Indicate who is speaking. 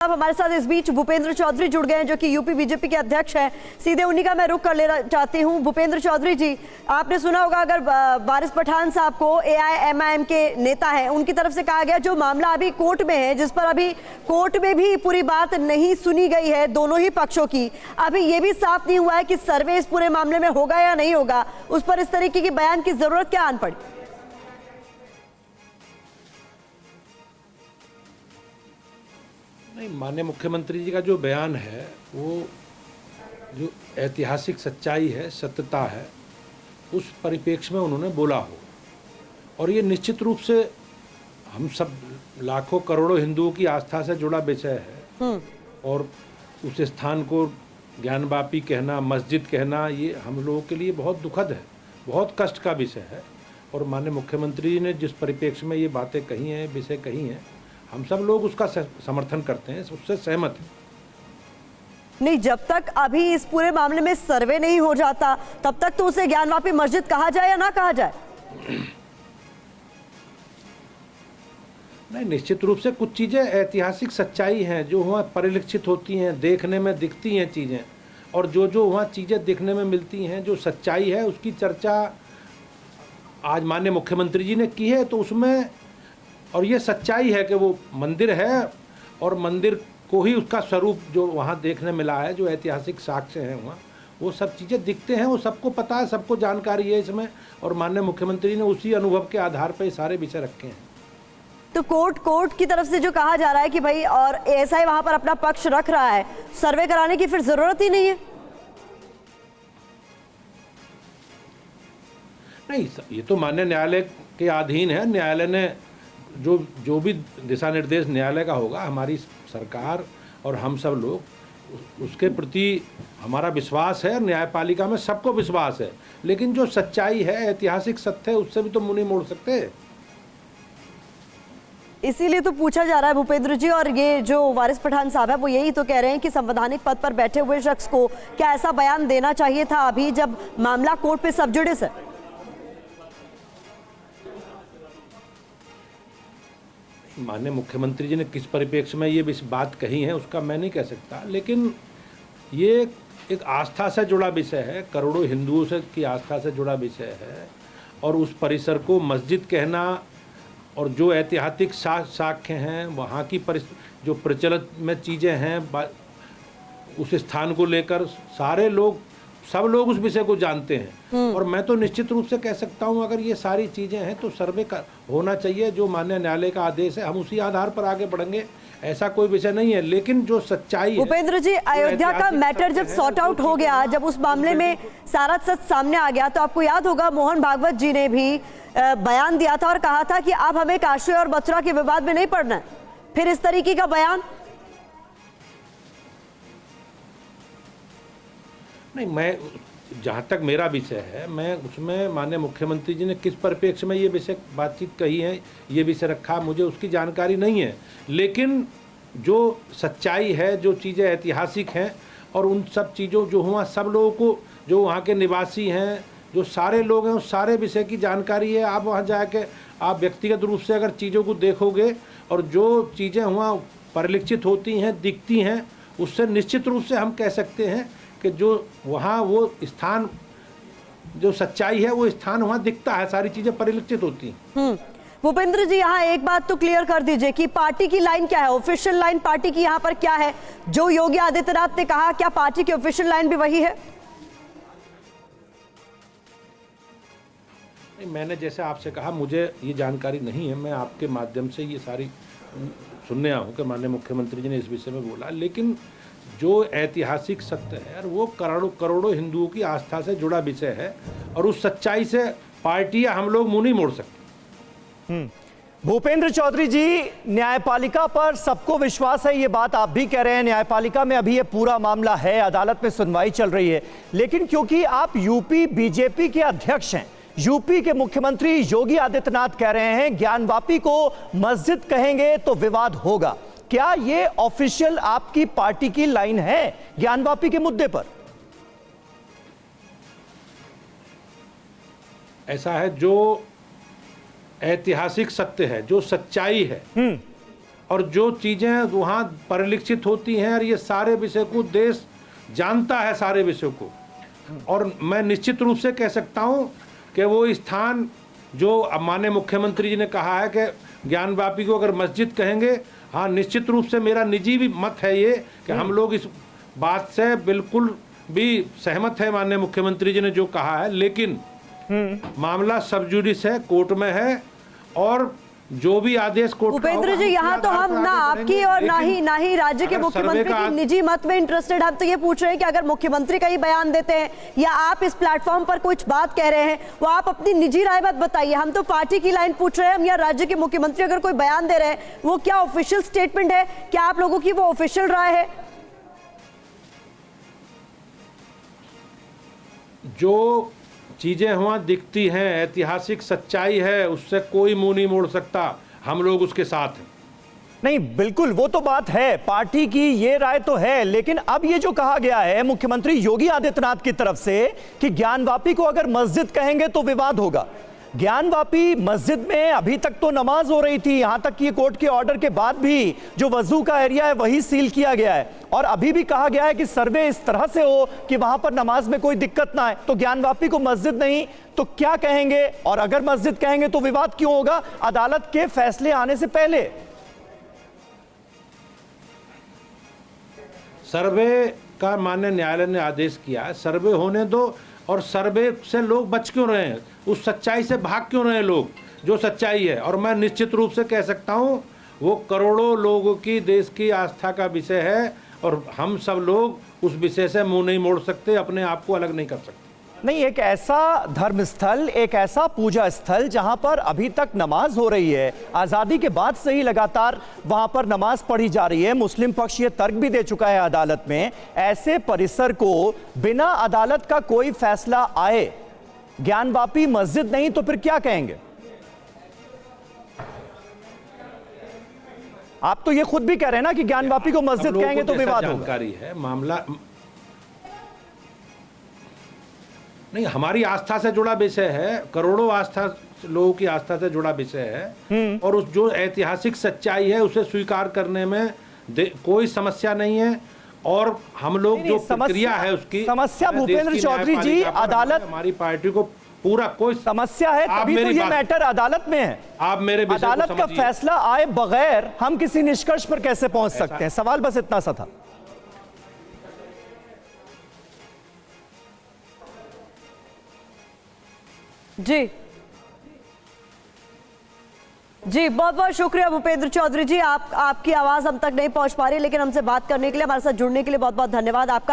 Speaker 1: अब हमारे साथ इस बीच भूपेंद्र चौधरी जुड़ गए हैं, जो कि यूपी बीजेपी के अध्यक्ष हैं। सीधे उन्हीं का मैं रुख कर लेना चाहती हूं। भूपेंद्र चौधरी जी, आपने सुना होगा, अगर वारिस पठान साहब को एआईएमआईएम के नेता हैं, उनकी तरफ से कहा गया जो मामला अभी कोर्ट में है, जिस पर अभी कोर्ट में भी पूरी बात नहीं सुनी गई है दोनों ही पक्षों की, अभी ये भी साफ नहीं हुआ है कि सर्वे इस पूरे मामले में होगा या नहीं होगा, उस पर इस तरीके की बयान की जरूरत क्या आन पड़ी?
Speaker 2: नहीं, माननीय मुख्यमंत्री जी का जो बयान है वो जो ऐतिहासिक सच्चाई है, सत्यता है, उस परिप्रेक्ष्य में उन्होंने बोला हो। और ये निश्चित रूप से हम सब लाखों करोड़ों हिंदुओं की आस्था से जुड़ा विषय है। और उस स्थान को ज्ञानवापी कहना, मस्जिद कहना, ये हम लोगों के लिए बहुत दुखद है, बहुत कष्ट का विषय है। और माननीय मुख्यमंत्री जी ने जिस परिप्रेक्ष्य में ये बातें कही हैं, विषय कही हैं, हम सब लोग उसका समर्थन करते हैं, उससे सहमत हैं।
Speaker 1: नहीं, जब तक अभी इस पूरे मामले में सर्वे नहीं हो जाता तब तक तो उसे ज्ञानवापी मस्जिद कहा जाए या ना कहा जाए?
Speaker 2: नहीं, निश्चित रूप से कुछ चीज़ें ऐतिहासिक सच्चाई हैं जो वहाँ परिलक्षित होती हैं, देखने में दिखती हैं चीज़ें, और जो वहाँ चीज़ें देखने में मिलती हैं, जो सच्चाई है, उसकी चर्चा आज माननीय मुख्यमंत्री जी ने की है। तो उसमें और ये सच्चाई है कि वो मंदिर है और मंदिर को ही उसका स्वरूप जो वहाँ देखने मिला है, जो ऐतिहासिक साक्ष्य हैं वहाँ, वो सब चीज़ें दिखते हैं, वो सबको पता है, सबको जानकारी है इसमें। और माननीय मुख्यमंत्री ने उसी अनुभव के आधार पर ये सारे विषय रखे हैं।
Speaker 1: तो कोर्ट की तरफ से जो कहा जा रहा है कि भाई, और एएसआई वहाँ पर अपना पक्ष रख रहा है, सर्वे कराने की फिर जरूरत ही नहीं है?
Speaker 2: नहीं, ये तो माननीय न्यायालय के अधीन है। न्यायालय ने जो भी दिशा निर्देश न्यायालय का होगा, हमारी सरकार और हम सब लोग उसके प्रति हमारा विश्वास है। न्यायपालिका में सबको विश्वास है, लेकिन जो सच्चाई है, ऐतिहासिक सत्य है, उससे भी तो मुंह नहीं मोड़ सकते।
Speaker 1: इसीलिए तो पूछा जा रहा है भूपेंद्र जी। और ये जो वारिस पठान साहब है वो यही तो कह रहे हैं कि संवैधानिक पद पर बैठे हुए शख्स को क्या ऐसा बयान देना चाहिए था अभी जब मामला कोर्ट पे सब जुडिस है?
Speaker 2: माननीय मुख्यमंत्री जी ने किस परिप्रेक्ष्य में ये बात कही है उसका मैं नहीं कह सकता, लेकिन ये एक आस्था से जुड़ा विषय है, करोड़ों हिंदुओं से की आस्था से जुड़ा विषय है। और उस परिसर को मस्जिद कहना और जो ऐतिहासिक साक्ष्य हैं, वहाँ की जो प्रचलित में चीज़ें हैं, उस स्थान को लेकर सब लोग उस विषय को जानते हैं। और मैं तो निश्चित रूप से कह सकता हूं, अगर ये सारी चीज़ें हैं तो सर्वे का होना चाहिए। जो माननीय न्यायालय का आदेश है, हम उसी आधार पर आगे बढ़ेंगे, ऐसा कोई विषय नहीं है। लेकिन जो सच्चाई है,
Speaker 1: भूपेंद्र जी, अयोध्या का मैटर जब सॉर्ट आउट हो गया, जब उस मामले में सारा सच सामने आ गया, तो आपको याद होगा मोहन भागवत जी ने भी बयान दिया था और कहा था कि अब हमें काशी और मथुरा के विवाद में नहीं पड़ना है। फिर इस तरीके का बयान?
Speaker 2: नहीं, मैं जहाँ तक मेरा विषय है, मैं उसमें माननीय मुख्यमंत्री जी ने किस परिप्रेक्ष्य में ये विषय बातचीत कही है, ये विषय रखा, मुझे उसकी जानकारी नहीं है। लेकिन जो सच्चाई है, जो चीज़ें ऐतिहासिक हैं, और उन सब चीज़ों जो हुआ, सब लोगों को, जो वहाँ के निवासी हैं, जो सारे लोग हैं, उस सारे विषय की जानकारी है। आप वहाँ जाके आप व्यक्तिगत रूप से अगर चीज़ों को देखोगे और जो चीज़ें वहाँ परिलक्षित होती हैं, दिखती हैं, उससे निश्चित रूप से हम कह सकते हैं कि जो वहाँ वो स्थान, जो सच्चाई है, वो स्थान वहाँ दिखता है, सारी चीजें परिलक्षित होती हैं।
Speaker 1: भूपेंद्र जी, यहाँ एक बात तो क्लियर कर दीजिए कि पार्टी की लाइन क्या है, ऑफिशियल लाइन पार्टी की यहाँ पर क्या है? जो योगी आदित्यनाथ ने कहा, क्या पार्टी की ऑफिशियल लाइन भी वही है?
Speaker 2: नहीं, मैंने जैसे आपसे कहा, मुझे ये जानकारी नहीं है। मैं आपके माध्यम से ये सारी सुनने आया हूँ कि माननीय मुख्यमंत्री जी ने इस विषय में बोला। लेकिन जो ऐतिहासिक सत्य है, और वो करोड़ों हिंदुओं की आस्था से जुड़ा विषय है, और उस सच्चाई से पार्टी या हम लोग मुंह नहीं मोड़ सकते।
Speaker 3: भूपेंद्र चौधरी जी, न्यायपालिका पर सबको विश्वास है, ये बात आप भी कह रहे हैं। न्यायपालिका में अभी ये पूरा मामला है, अदालत में सुनवाई चल रही है, लेकिन क्योंकि आप यूपी बीजेपी के अध्यक्ष हैं, यूपी के मुख्यमंत्री योगी आदित्यनाथ कह रहे हैं ज्ञानवापी को मस्जिद कहेंगे तो विवाद होगा। क्या ये ऑफिशियल आपकी पार्टी की लाइन है ज्ञानवापी के मुद्दे पर?
Speaker 2: ऐसा है, जो ऐतिहासिक सत्य है, जो सच्चाई है, और जो चीज़ें वहाँ परिलक्षित होती हैं, और ये सारे विषय को देश जानता है, सारे विषयों को। और मैं निश्चित रूप से कह सकता हूँ कि वो स्थान जो अब माननीय मुख्यमंत्री जी ने कहा है कि ज्ञानवापी को अगर मस्जिद कहेंगे, हाँ निश्चित रूप से मेरा निजी भी मत है ये कि हम लोग इस बात से बिल्कुल भी सहमत है, माननीय मुख्यमंत्री जी ने जो कहा है। लेकिन मामला सब जुडिस है, कोर्ट में है, और जो भी आदेश कोर्ट का
Speaker 1: भूपेंद्र जी,
Speaker 2: होगा,
Speaker 1: यहाँ तो हम ना आपकी और ना ही राज्य के
Speaker 2: अगर
Speaker 1: मुख्यमंत्री
Speaker 2: सर्वे का
Speaker 1: की निजी मत में इंटरेस्टेड। हम तो ये पूछ रहे हैं कि अगर मुख्यमंत्री का ही बयान देते हैं या आप इस प्लेटफॉर्म पर कुछ बात कह रहे हैं, वो आप अपनी निजी राय मत बताइए। हम तो पार्टी की लाइन पूछ रहे हैं, हम या राज्य के मुख्यमंत्री अगर कोई बयान दे रहे हैं, वो क्या ऑफिशियल स्टेटमेंट है, क्या आप लोगों की वो ऑफिशियल राय है?
Speaker 2: जो चीज़ें वहाँ दिखती हैं, ऐतिहासिक सच्चाई है, उससे कोई मुंह नहीं मोड़ सकता। हम लोग उसके साथ हैं।
Speaker 3: नहीं, बिल्कुल वो तो बात है, पार्टी की ये राय तो है, लेकिन अब ये जो कहा गया है मुख्यमंत्री योगी आदित्यनाथ की तरफ से कि ज्ञानवापी को अगर मस्जिद कहेंगे तो विवाद होगा। ज्ञानवापी मस्जिद में अभी तक तो नमाज हो रही थी, यहां तक कि कोर्ट के ऑर्डर के बाद भी जो वजू का एरिया है वही सील किया गया है, और अभी भी कहा गया है कि सर्वे इस तरह से हो कि वहां पर नमाज में कोई दिक्कत ना आए। तो ज्ञानवापी को मस्जिद नहीं तो क्या कहेंगे? और अगर मस्जिद कहेंगे तो विवाद क्यों होगा अदालत के फैसले आने से पहले?
Speaker 2: सर्वे का माननीय न्यायालय ने आदेश किया है, सर्वे होने दो। और सर्वे से लोग बच क्यों रहे हैं, उस सच्चाई से भाग क्यों रहे हैं लोग, जो सच्चाई है। और मैं निश्चित रूप से कह सकता हूं वो करोड़ों लोगों की, देश की आस्था का विषय है, और हम सब लोग उस विषय से मुंह नहीं मोड़ सकते, अपने आप को अलग नहीं कर सकते।
Speaker 3: नहीं, एक ऐसा धर्मस्थल, एक ऐसा पूजा स्थल जहां पर अभी तक नमाज हो रही है, आजादी के बाद से ही लगातार वहां पर नमाज पढ़ी जा रही है, मुस्लिम पक्ष ये तर्क भी दे चुका है अदालत में, ऐसे परिसर को बिना अदालत का कोई फैसला आए ज्ञानवापी मस्जिद नहीं तो फिर क्या कहेंगे? आप तो ये खुद भी कह रहे हैं ना कि ज्ञानवापी को मस्जिद कहेंगे तो विवाद होगा।
Speaker 2: जानकारी है, मामला नहीं, हमारी आस्था से जुड़ा विषय है, करोड़ों आस्था लोगों की आस्था से जुड़ा विषय है, और उस जो ऐतिहासिक सच्चाई है उसे स्वीकार करने में कोई समस्या नहीं है। और हम लोग जो प्रक्रिया है उसकी
Speaker 3: समस्या भूपेंद्र चौधरी जी, अदालत
Speaker 2: हमारी पार्टी को पूरा कोई
Speaker 3: समस्या है, तभी तो ये मैटर अदालत में है।
Speaker 2: आप मेरे
Speaker 3: अदालत का फैसला आए बगैर हम किसी निष्कर्ष पर कैसे पहुंच सकते हैं? सवाल बस इतना सा था।
Speaker 1: जी, बहुत बहुत शुक्रिया भूपेंद्र चौधरी जी। आपकी आवाज हम तक नहीं पहुंच पा रही, लेकिन हमसे बात करने के लिए, हमारे साथ जुड़ने के लिए बहुत बहुत धन्यवाद आपका।